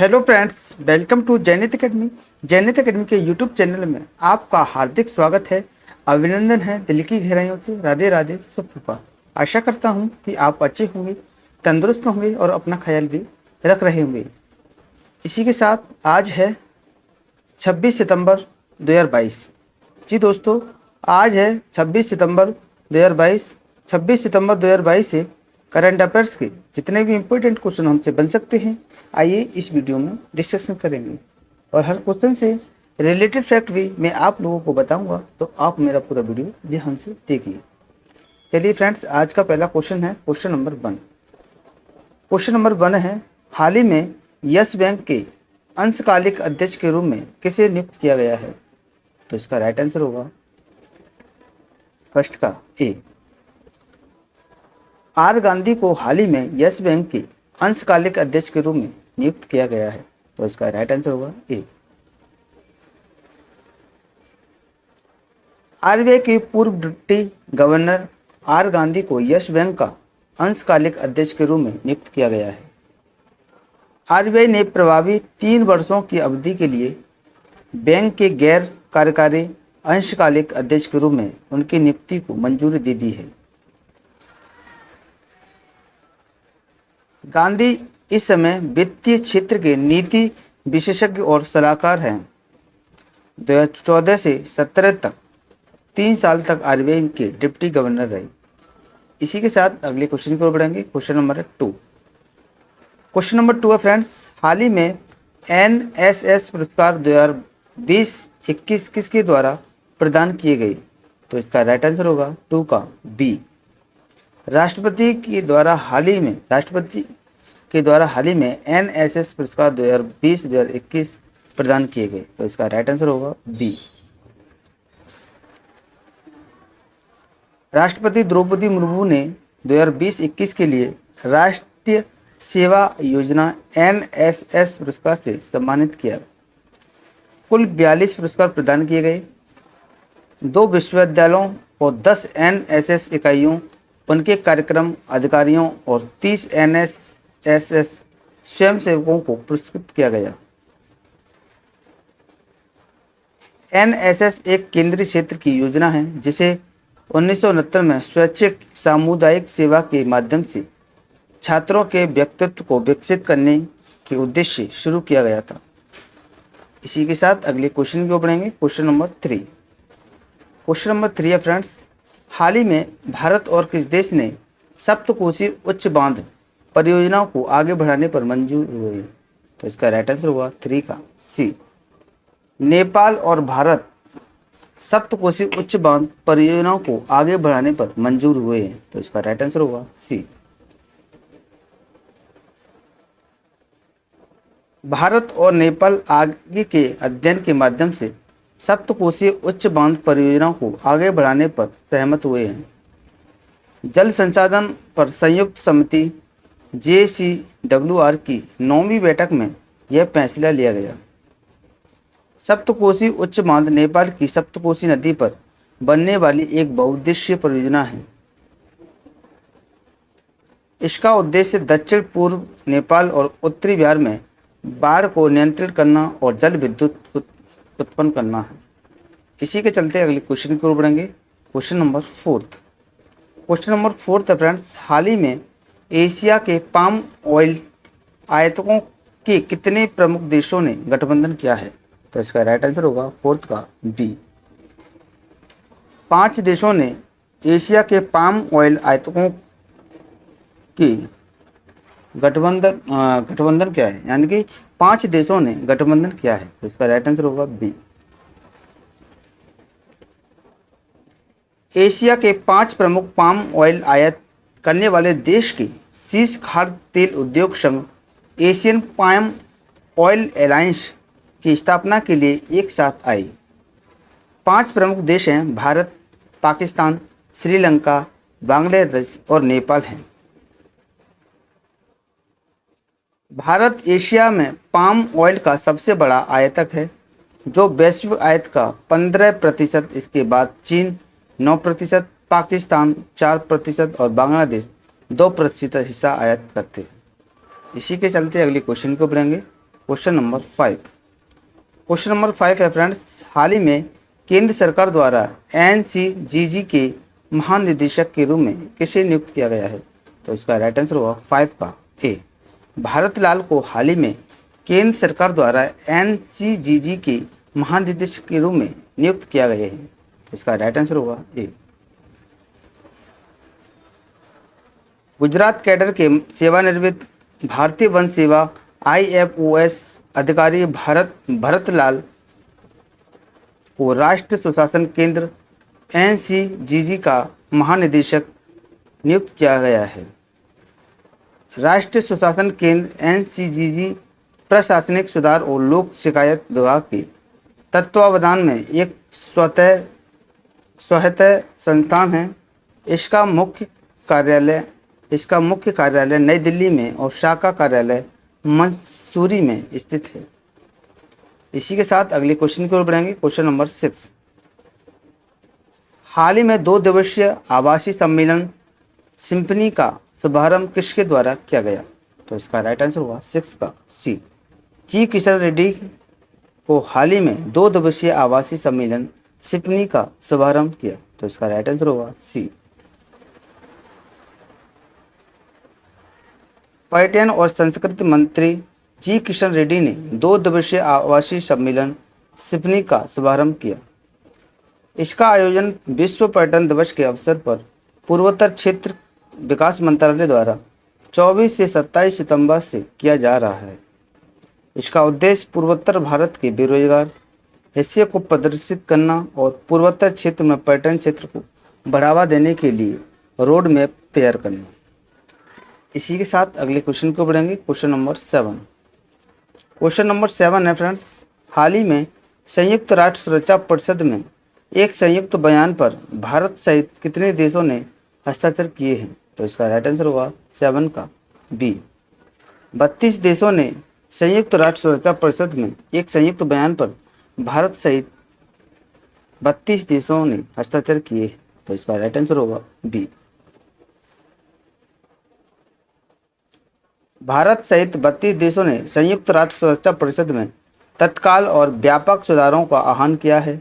Hello friends, welcome to Jainit academy. Jainit academy के YouTube channel में आपका हार्दिक स्वागत है। अभिनंदन है दिल की गहराइयों से। राधे राधे, सुप्रभात। आशा करता हूँ कि आप अच्छे होंगे, तंदुरुस्त होंगे और अपना ख्याल भी रख रहे होंगे। इसी के साथ आज है 26 सितंबर 2022। जी दोस्तों, आज है 26 सितंबर 2022। 26 सितंबर 2022 से करंट अफेयर्स के जितने भी इम्पोर्टेंट क्वेश्चन हमसे बन सकते हैं, आइए इस वीडियो में डिस्कशन करेंगे। और हर क्वेश्चन से रिलेटेड फैक्ट भी मैं आप लोगों को बताऊंगा, तो आप मेरा पूरा वीडियो ध्यान से देखिए। चलिए फ्रेंड्स, आज का पहला क्वेश्चन है क्वेश्चन नंबर 1। क्वेश्चन नंबर 1 है, हाल ही में यस बैंक के अंशकालिक अध्यक्ष के रूप में किसे नियुक्त किया गया है? तो इसका राइट आंसर होगा फर्स्ट का ए, आर गांधी को हाल ही में यस बैंक के अंशकालिक अध्यक्ष के रूप में नियुक्त किया गया है। तो इसका राइट आंसर होगा ए। आरबीआई के पूर्व डिप्टी गवर्नर आर गांधी को यस बैंक का अंशकालिक अध्यक्ष के रूप में नियुक्त किया गया है। आरबीआई ने प्रभावी 3 वर्षों की अवधि के लिए बैंक के गैर कार्यकारी अंशकालिक अध्यक्ष के रूप में उनकी नियुक्ति को मंजूरी दे दी है। गांधी इस समय वित्तीय क्षेत्र के नीति विशेषज्ञ और सलाहकार हैं। 2014 से 17 तक 3 साल तक आरबीआई के डिप्टी गवर्नर रहे। इसी के साथ अगले क्वेश्चन की ओर बढ़ेंगे। Question number 2। क्वेश्चन नंबर 2 है फ्रेंड्स, हाल ही में एनएसएस पुरस्कार 2020-21 किसके द्वारा प्रदान किए गए? तो इसका राइट आंसर होगा 2 का बी, राष्ट्रपति के द्वारा हाल ही में एनएसएस पुरस्कार 2020-2021 प्रदान किए गए। तो इसका राइट आंसर होगा बी। राष्ट्रपति द्रौपदी मुर्मू ने 2020-21 के लिए राष्ट्रीय सेवा योजना एनएसएस पुरस्कार से सम्मानित किया। कुल 42 पुरस्कार प्रदान किए गए। 2 विश्वविद्यालयों और 10 एनएसएस इकाइयों, उनके कार्यक्रम अधिकारियों और 30 एनएसएस स्वयंसेवकों को पुरस्कृत किया गया। एनएसएस एक केंद्रीय क्षेत्र की योजना है जिसे 1969 में स्वैच्छिक सामुदायिक सेवा के माध्यम से छात्रों के व्यक्तित्व को विकसित करने के उद्देश्य से शुरू किया गया था। इसी के साथ अगले क्वेश्चन की ओर बढ़ेंगे। Question number 3। क्वेश्चन नंबर 3 है फ्रेंड्स, हाल ही में भारत और किस देश ने सप्तकोशीय उच्च बांध परियोजनाओं को आगे बढ़ाने पर मंजूर हुए? तो इसका राइट आंसर होगा 3 का सी, नेपाल और भारत सप्तकोशीय उच्च बांध परियोजनाओं को आगे बढ़ाने पर मंजूर हुए हैं। तो इसका राइट आंसर होगा सी। भारत और नेपाल आगे के अध्ययन के माध्यम से सप्तकोशीय उच्च बांध परियोजनाओं को आगे बढ़ाने पर सहमत हुए हैं। जल संसाधन पर संयुक्त समिति JCWR की 9वीं बैठक में यह फैसला लिया गया। सप्तकोशी उच्च बांध नेपाल की सप्तकोशी नदी पर बनने वाली एक बहुउद्देशीय परियोजना है। इसका उद्देश्य दक्षिण पूर्व नेपाल और उत्तरी बिहार में बाढ़ को नियंत्रित करना और जल विद्युत उत्पन्न करना है। इसी के चलते अगले क्वेश्चन की ओर बढ़ेंगे। Question number 4। क्वेश्चन नंबर 4 है फ्रेंड्स, हाल ही में एशिया के पाम ऑयल आयातकों के कितने प्रमुख देशों ने गठबंधन किया है? तो इसका राइट आंसर होगा 4 का बी, 5 देशों ने एशिया के पाम ऑयल आयातकों की गठबंधन किया है, यानी कि 5 देशों ने गठबंधन किया है। तो इसका राइट आंसर होगा बी। एशिया के 5 प्रमुख पाम ऑयल आयात करने वाले देश के शीर्ष खाद्य तेल उद्योग संघ एशियन पाम ऑयल अलायंस की स्थापना के लिए एक साथ आए। 5 प्रमुख देश हैं भारत, पाकिस्तान, श्रीलंका, बांग्लादेश और नेपाल हैं। भारत एशिया में पाम ऑयल का सबसे बड़ा आयातक है, जो वैश्विक आयात का 15%। इसके बाद चीन 9%, पाकिस्तान 4% और बांग्लादेश 2% हिस्सा आयात करते हैं। इसी के चलते अगले क्वेश्चन को बढ़ेंगे। Question number 5। क्वेश्चन नंबर 5 है फ्रेंड्स, हाल ही में केंद्र सरकार द्वारा एनसीजीजी के महानिदेशक के रूप में किसे नियुक्त किया गया है? तो इसका राइट आंसर होगा 5 का ए, भारत लाल को हाल ही में केंद्र सरकार द्वारा एनसीजीजी के महानिदेशक के रूप में नियुक्त किया गया है। तो इसका राइट आंसर होगा ए। गुजरात कैडर के सेवानिवृत्त भारतीय वन सेवा IFOS अधिकारी भरत लाल को राष्ट्रीय सुशासन केंद्र NCGG का महानिदेशक नियुक्त किया गया है। राष्ट्रीय सुशासन केंद्र NCGG प्रशासनिक सुधार और लोक शिकायत विभाग के तत्वावधान में एक स्वायत्त संस्थान है। इसका मुख्य कार्यालय नई दिल्ली में और शाखा कार्यालय मंसूरी में स्थित है। इसी के साथ अगले क्वेश्चन की ओर बढ़ेंगे। क्वेश्चन नंबर 6, हाल ही में 2 दिवसीय आवासीय सम्मेलन सिम्फनी का शुभारंभ किसके द्वारा किया गया? तो इसका राइट आंसर होगा 6 का सी, जी किशन रेड्डी को हाल ही में 2 दिवसीय आवासीय सम्मेलन सिम्फनी का शुभारंभ किया। तो इसका राइट आंसर होगा सी। पर्यटन और संस्कृति मंत्री जी किशन रेड्डी ने 2 दिवसीय आवासीय सम्मेलन सिम्फनी का शुभारंभ किया। इसका आयोजन विश्व पर्यटन दिवस के अवसर पर पूर्वोत्तर क्षेत्र विकास मंत्रालय द्वारा 24 से 27 सितंबर से किया जा रहा है। इसका उद्देश्य पूर्वोत्तर भारत के बेरोजगार हिस्से को प्रदर्शित करना और पूर्वोत्तर क्षेत्र में पर्यटन क्षेत्र को बढ़ावा देने के लिए रोड मैप तैयार करना। इसी के साथ अगले क्वेश्चन को बढ़ेंगे। Question number 7। क्वेश्चन नंबर 7 है फ्रेंड्स, हाल ही में संयुक्त राष्ट्र सुरक्षा परिषद में एक संयुक्त बयान पर भारत सहित कितने देशों ने हस्ताक्षर किए हैं? तो इसका राइट आंसर होगा 7 का बी, 32 देशों ने संयुक्त राष्ट्र सुरक्षा परिषद में एक संयुक्त बयान पर भारत सहित 32 देशों ने हस्ताक्षर किए हैं। तो इसका राइट आंसर होगा बी। भारत सहित 32 देशों ने संयुक्त राष्ट्र सुरक्षा परिषद में तत्काल और व्यापक सुधारों का आह्वान किया है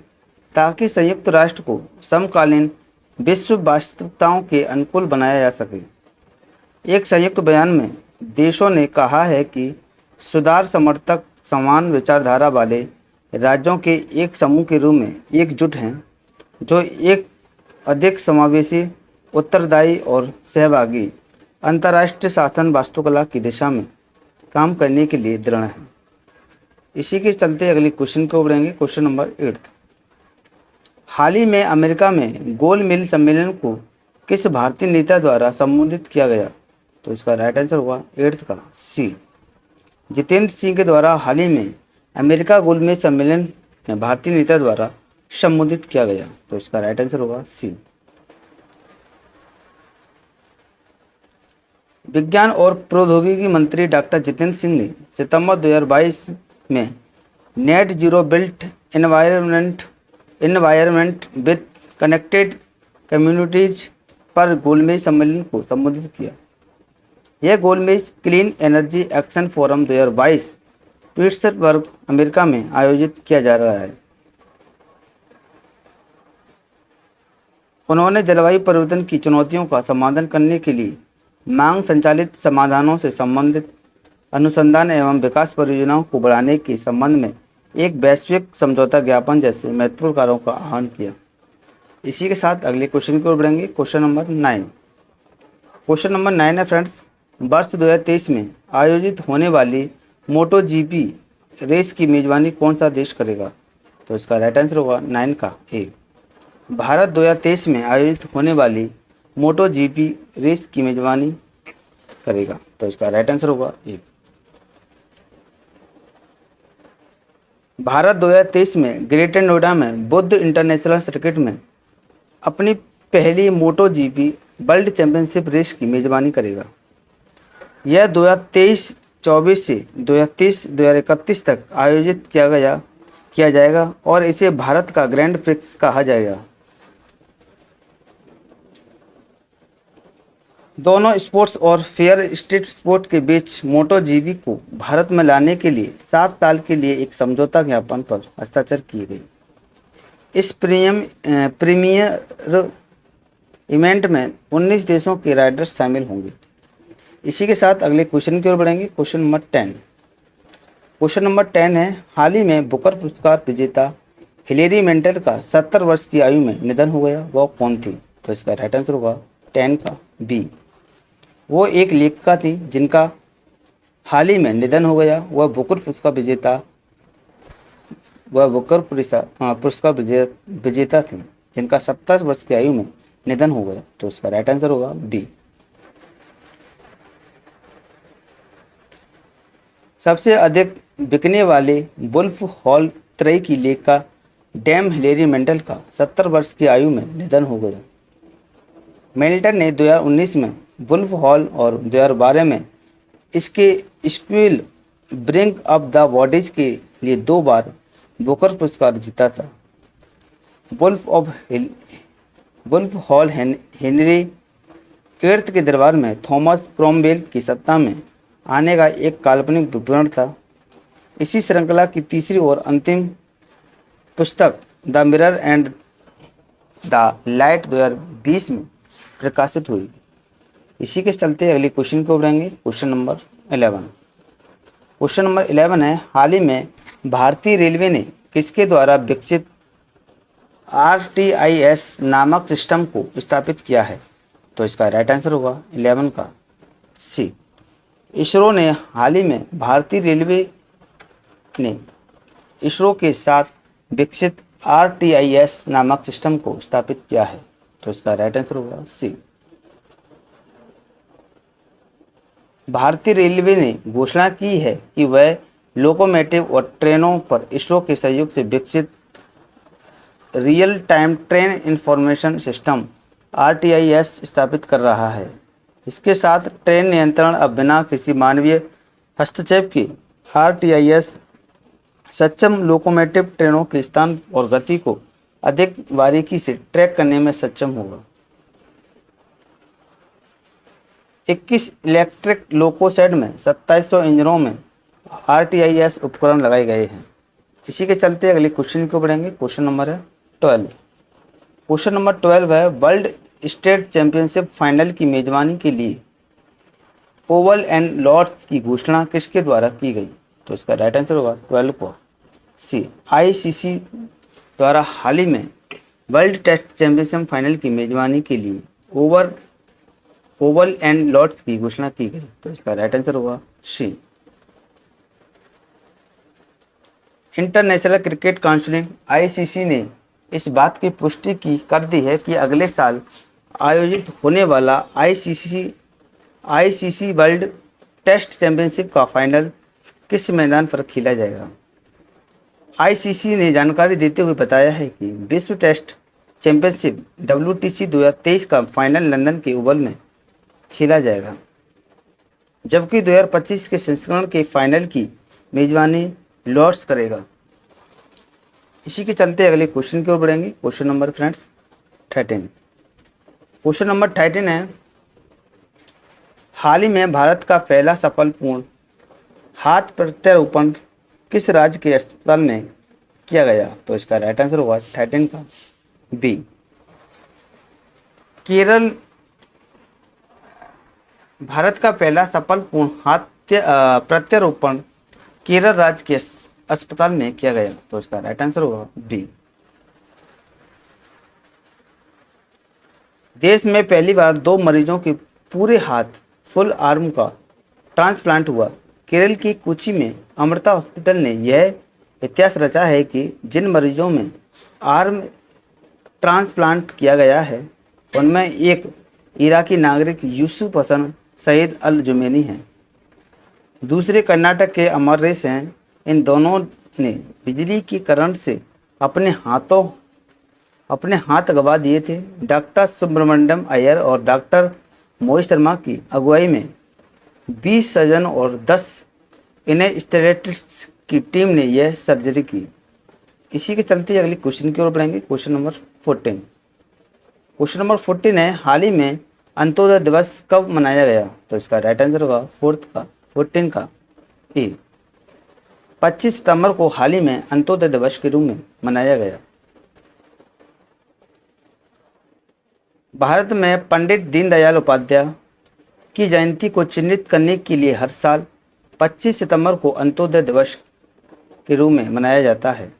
ताकि संयुक्त राष्ट्र को समकालीन विश्व वास्तविकताओं के अनुकूल बनाया जा सके। एक संयुक्त बयान में देशों ने कहा है कि सुधार समर्थक समान विचारधारा वाले राज्यों के एक समूह के रूप में एकजुट हैं जो एक अधिक समावेशी, उत्तरदायी और सहभागी अंतर्राष्ट्रीय शासन वास्तुकला की दिशा में काम करने के लिए दृढ़ है। इसी के चलते अगले क्वेश्चन को बढ़ेंगे। क्वेश्चन नंबर 8, हाल ही में अमेरिका में गोल मिल सम्मेलन को किस भारतीय नेता द्वारा संबोधित किया गया? तो इसका राइट आंसर होगा 8 का सी, जितेंद्र सिंह के द्वारा हाल ही में अमेरिका गोल मिल सम्मेलन में भारतीय नेता द्वारा संबोधित किया गया। तो इसका राइट आंसर होगा सी। विज्ञान और प्रौद्योगिकी मंत्री डॉक्टर जितेंद्र सिंह ने सितंबर 2022 में net zero built environment with connected communities पर गोलमेज सम्मेलन को संबोधित किया। यह गोलमेज clean energy action forum 2022 Pittsburgh, America में आयोजित किया जा रहा है। उन्होंने जलवायु परिवर्तन की चुनौतियों का समाधान करने के लिए मांग संचालित समाधानों से संबंधित अनुसंधान एवं विकास परियोजनाओं को बढ़ाने के संबंध में एक वैश्विक समझौता ज्ञापन जैसे महत्वपूर्ण कार्यों का आह्वान किया। इसी के साथ अगले क्वेश्चन की ओर बढ़ेंगे। Question number 9। क्वेश्चन नंबर 9 है फ्रेंड्स, वर्ष 2023 में आयोजित होने वाली मोटो जीपी रेस की मेजबानी कौन सा देश करेगा? तो इसका राइट आंसर होगा 9 का ए, भारत 2023 में आयोजित होने वाली मोटो जीपी रेस की मेजबानी करेगा। तो इसका राइट आंसर होगा ए। भारत 2023 में ग्रेटर नोएडा में बुद्ध इंटरनेशनल सर्किट में अपनी पहली मोटो जीपी वर्ल्ड चैंपियनशिप रेस की मेजबानी करेगा। यह 2023-24 से 2030-2031 तक आयोजित किया जाएगा और इसे भारत का ग्रैंड प्रिक्स कहा जाएगा। दोनों स्पोर्ट्स और फेयर स्ट्रीट स्पोर्ट के बीच मोटो जीपी को भारत में लाने के लिए 7 साल के लिए एक समझौता ज्ञापन पर हस्ताक्षर किए गए। इस प्रीमियर इवेंट में 19 देशों के राइडर्स शामिल होंगे। इसी के साथ अगले क्वेश्चन की ओर बढ़ेंगे। Question number 10। क्वेश्चन नंबर 10 है, हाल ही में बुकर पुरस्कार विजेता हिलेरी मेंटेल का 70 वर्ष की आयु में निधन हो गया, वह कौन थी? तो इसका राइट आंसर होगा 10 का बी। वो एक लेखिका थी जिनका हाल ही में निधन हो गया। वह बुकर पुरस्कार विजेता थी जिनका 70 वर्ष की आयु में निधन हो गया। तो इसका राइट आंसर होगा बी। सबसे अधिक बिकने वाले वुल्फ हॉल त्रयी की लेखिका डैम हिलेरी मेंटेल का 70 वर्ष की आयु में निधन हो गया। मेल्टन ने 2019 में वुल्फ हॉल और 2012 में इसके sequel bring up the bodies के लिए 2 बार बुकर पुरस्कार जीता था। वुल्फ हॉल हेनरी केर्थ के दरबार में थॉमस क्रॉमवेल की सत्ता में आने का एक काल्पनिक विवरण था। इसी श्रृंखला की तीसरी और अंतिम पुस्तक the mirror and the light 2020 में प्रकाशित हुई। इसी के चलते अगले क्वेश्चन को बढ़ेंगे। Question number 11। क्वेश्चन नंबर 11 है, हाल ही में भारतीय रेलवे ने किसके द्वारा विकसित RTIS नामक सिस्टम को स्थापित किया है? तो इसका राइट आंसर होगा 11 का सी। इसरो ने हाल ही में भारतीय रेलवे ने इसरो के साथ विकसित RTIS नामक सिस्टम को स्थापित किया है। तो इसका राइट आंसर होगा सी। भारतीय रेलवे ने घोषणा की है कि वह लोकोमोटिव और ट्रेनों पर इसरो के सहयोग से विकसित real time train information system RTIS स्थापित कर रहा है। इसके साथ ट्रेन नियंत्रण अब बिना किसी मानवीय हस्तक्षेप के RTIS सक्षम लोकोमोटिव ट्रेनों के स्थान और गति को अधिक बारीकी से ट्रैक करने में सक्षम होगा। 21 इलेक्ट्रिक लोकोसेड में 2700 इंजनों में RTIS उपकरण लगाए गए हैं। इसी के चलते अगले क्वेश्चन को बढ़ेंगे। क्वेश्चन नंबर है 12। क्वेश्चन नंबर 12 है, वर्ल्ड स्टेट चैंपियनशिप फाइनल की मेजबानी के लिए ओवल एंड लॉर्ड्स की घोषणा किसके द्वारा की गई? तो इसका राइट आंसर होगा 12 को सी। ICC द्वारा हाल ही में वर्ल्ड टेस्ट चैंपियनशिप फाइनल की मेजबानी के लिए ओवल एंड लॉर्ड्स की घोषणा की गई। तो इसका राइट आंसर होगा सी। इंटरनेशनल क्रिकेट काउंसिल ICC ने इस बात की पुष्टि कर दी है कि अगले साल आयोजित होने वाला ICC वर्ल्ड टेस्ट चैंपियनशिप का फाइनल किस मैदान पर खेला जाएगा? ICC ने जानकारी देते हुए बताया है कि विश्व टेस्ट चैंपियनशिप WTC 2023 का फाइनल लंदन के ओवल में खेला जाएगा, जबकि 2025 के संस्करण के फाइनल की मेजबानी लॉर्ड्स करेगा। इसी के चलते अगले क्वेश्चन की ओर बढ़ेंगे। Question number 13। क्वेश्चन नंबर 13 है, हाल ही में भारत का पहला सफल पूर्ण हाथ प्रत्यारोपण किस राज्य के अस्पताल में किया गया? तो इसका राइट आंसर होगा 13 का बी। केरल भारत का पहला सफल पूर्ण हाथ प्रत्यारोपण केरल राज्य के अस्पताल में किया गया। तो इसका राइट आंसर होगा बी। देश में पहली बार 2 मरीजों के पूरे हाथ फुल आर्म का ट्रांसप्लांट हुआ। केरल की कोच्चि में अमृता हॉस्पिटल ने यह इतिहास रचा है कि जिन मरीजों में आर्म ट्रांसप्लांट किया गया है उनमें एक इराकी नागरिक यूसुफ हसन सईद अल जुमैनी हैं, दूसरे कर्नाटक के अमरेश हैं। इन दोनों ने बिजली की करंट से अपने हाथ गंवा दिए थे। डॉक्टर सुब्रमण्यम अय्यर और डॉक्टर मोहित शर्मा की अगुवाई में 20 सर्जन और 10 एनेस्थेटिस्ट्स की टीम ने यह सर्जरी की। इसी के चलते अगले क्वेश्चन की ओर बढ़ेंगे। Question number 14। क्वेश्चन नंबर 14 है, हाल ही में अंत्योदय दिवस कब मनाया गया? तो इसका राइट आंसर होगा 14 का ए। 25 सितंबर को हाल ही में अंत्योदय दिवस के रूप में मनाया गया। भारत में पंडित दीनदयाल उपाध्याय की जयंती को चिन्हित करने के लिए हर साल 25 सितंबर को अंत्योदय दिवस के रूप में मनाया जाता है।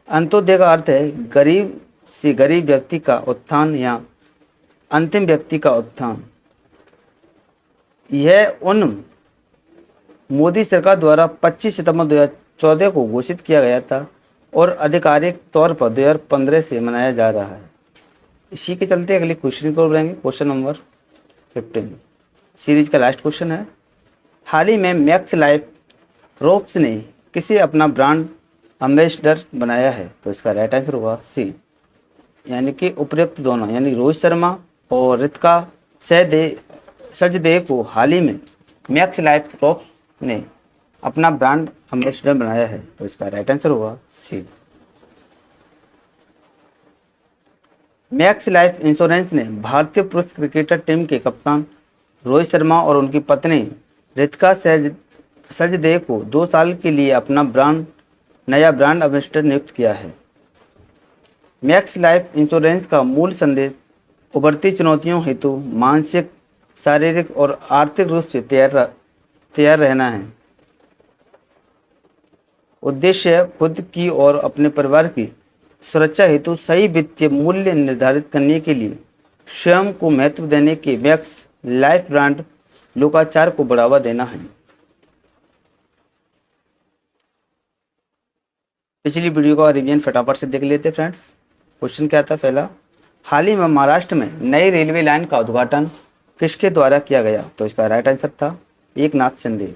अंत्योदय का अर्थ है गरीब से गरीब व्यक्ति का उत्थान या अंतिम व्यक्ति का उत्थान। यह उन मोदी सरकार द्वारा 25 सितंबर 2014 को घोषित किया गया था और आधिकारिक तौर पर 2015 से मनाया जा रहा है। इसी के चलते अगले क्वेश्चन को बढ़ेंगे। क्वेश्चन नंबर 15 सीरीज का लास्ट क्वेश्चन है। हाल ही में मैक्स लाइफ रोप्स ने किसे अपना ब्रांड एम्बेसडर बनाया है? तो इसका राइट आंसर होगा सी, यानी कि उपयुक्त दोनों, यानी रोहित शर्मा और रितिका सजदेव को हाल ही में मैक्स लाइफ रोप्स ने अपना ब्रांड एम्बेसडर बनाया है। तो इसका राइट आंसर होगा सी। मैक्स लाइफ इंश्योरेंस ने भारतीय पुरुष क्रिकेटर टीम के कप्तान रोहित शर्मा और उनकी पत्नी रितिका सजदेव को 2 साल के लिए अपना नया ब्रांड एम्बेसडर नियुक्त किया है। मैक्स लाइफ इंश्योरेंस का मूल संदेश उभरती चुनौतियों हेतु मानसिक, शारीरिक और आर्थिक रूप से तैयार रहना है। उद्देश्य खुद की और अपने परिवार की सुरक्षा हेतु सही वित्तीय मूल्य निर्धारित करने के लिए स्वयं को महत्व देने के मैक्स लाइफ ब्रांड लोकाचार को बढ़ावा देना है। पिछली वीडियो का रिवीजन फटाफट से देख लेते फ्रेंड्स। क्वेश्चन क्या था पहला, हाल ही में महाराष्ट्र में नई रेलवे लाइन का उद्घाटन किसके द्वारा किया गया? तो इसका राइट आंसर था एकनाथ शिंदे।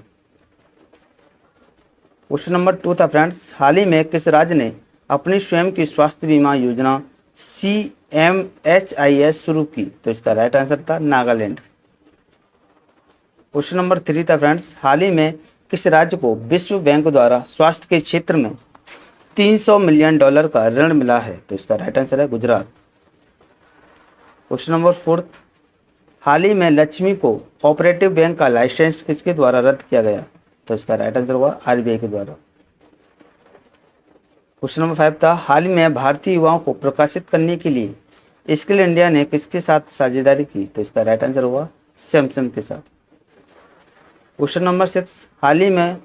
क्वेश्चन नंबर 2 था फ्रेंड्स, हाल ही में किस राज्य ने अपनी स्वयं की स्वास्थ्य बीमा योजना CMHIS शुरू की? तो इसका राइट आंसर था नागालैंड। क्वेश्चन नंबर 3 था फ्रेंड्स, हाल ही में किस राज्य को विश्व बैंक द्वारा स्वास्थ्य के क्षेत्र में $300 मिलियन का ऋण मिला है? तो इसका राइट आंसर है गुजरात। क्वेश्चन नंबर 4, हाल ही में लक्ष्मी को ऑपरेटिव बैंक का लाइसेंस किसके द्वारा रद्द किया गया? तो इसका राइट आंसर होगा RBI के द्वारा। क्वेश्चन नंबर 5 था, हाल ही में भारतीय युवाओं को प्रकाशित करने के लिए स्किल इंडिया ने किसके साथ साझेदारी की? तो इसका राइट आंसर होगा सैमसंग के साथ। क्वेश्चन नंबर 6, हाल ही में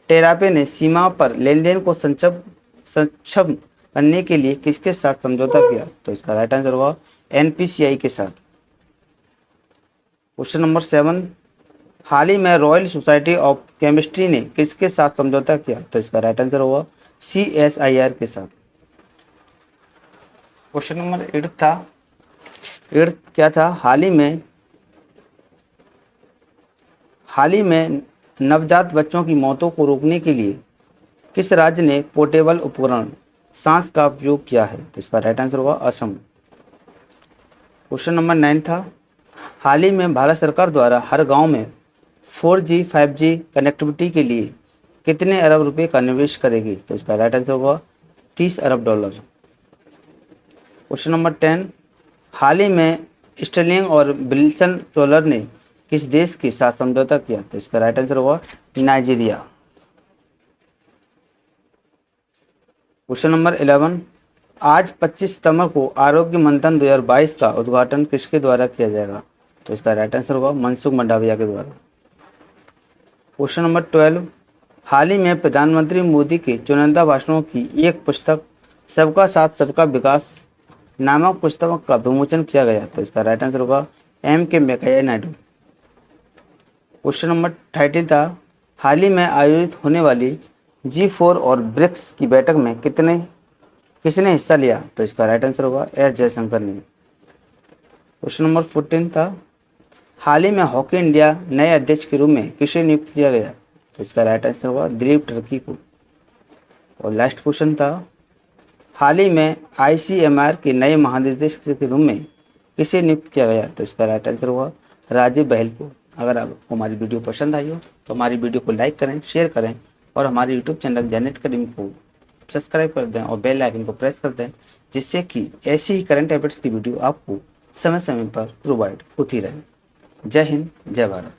टेरापे ने सीमा पर लेन देन को सक्षम करने के लिए किसके साथ समझौता किया? तो इसका राइट आंसर होगा NPCI के साथ। क्वेश्चन नंबर 7, हाल ही में रॉयल सोसाइटी ऑफ केमिस्ट्री ने किसके साथ समझौता किया? तो इसका राइट आंसर होगा CSIR के साथ। क्वेश्चन नंबर 8 था, 8 क्या था, हाल ही में नवजात बच्चों की मौतों को रोकने के लिए किस राज्य ने पोर्टेबल उपकरण सांस का उपयोग किया है? तो इसका राइट आंसर होगा असम। क्वेश्चन नंबर 9 था, हाल ही में भारत सरकार द्वारा हर गांव में 4G 5G कनेक्टिविटी के लिए कितने अरब रुपए का निवेश करेगी? तो इसका राइट आंसर होगा $30 अरब। क्वेश्चन नंबर 10, हाल ही में स्टर्लिंग और विल्सन सोलर ने किस देश के साथ समझौता किया? तो इसका राइट आंसर होगा नाइजीरिया। क्वेश्चन नंबर 11, आज 25 सितंबर को आरोग्य मंथन 2022 का उद्घाटन किसके द्वारा किया जाएगा? तो इसका राइट आंसर होगा मनसुख मंडाविया के द्वारा। क्वेश्चन नंबर 12, हाल ही में प्रधानमंत्री मोदी के चुनिंदा भाषणों की एक पुस्तक सबका साथ सबका विकास नामक पुस्तक का विमोचन किया गया। तो इसका राइट आंसर होगा MK Venkaiah Naidu. Question number 13 था, हाल ही में आयोजित होने वाली G4 और ब्रिक्स की बैठक में किसने हिस्सा लिया? तो इसका राइट आंसर होगा S जयशंकर ने। क्वेश्चन नंबर 14 था, हाल ही में हॉकी इंडिया नए अध्यक्ष के रूप में किसे नियुक्त किया गया? तो इसका राइट आंसर होगा दिलीप टर्की को। और लास्ट क्वेश्चन था, हाल ही में ICMR के नए महानिदेशक के रूप में किसे नियुक्त किया गया? तो इसका राइट आंसर होगा राजीव बहल को। अगर आपको हमारी वीडियो पसंद आई हो तो हमारी वीडियो को लाइक करें, शेयर करें और हमारे यूट्यूब चैनल जैनित अकेडमी को सब्सक्राइब कर दें और बेल आइकन को प्रेस कर दें, जिससे कि ऐसी ही करंट अफेयर्स की वीडियो आपको समय समय पर प्रोवाइड होती रहे। जय हिंद, जय भारत।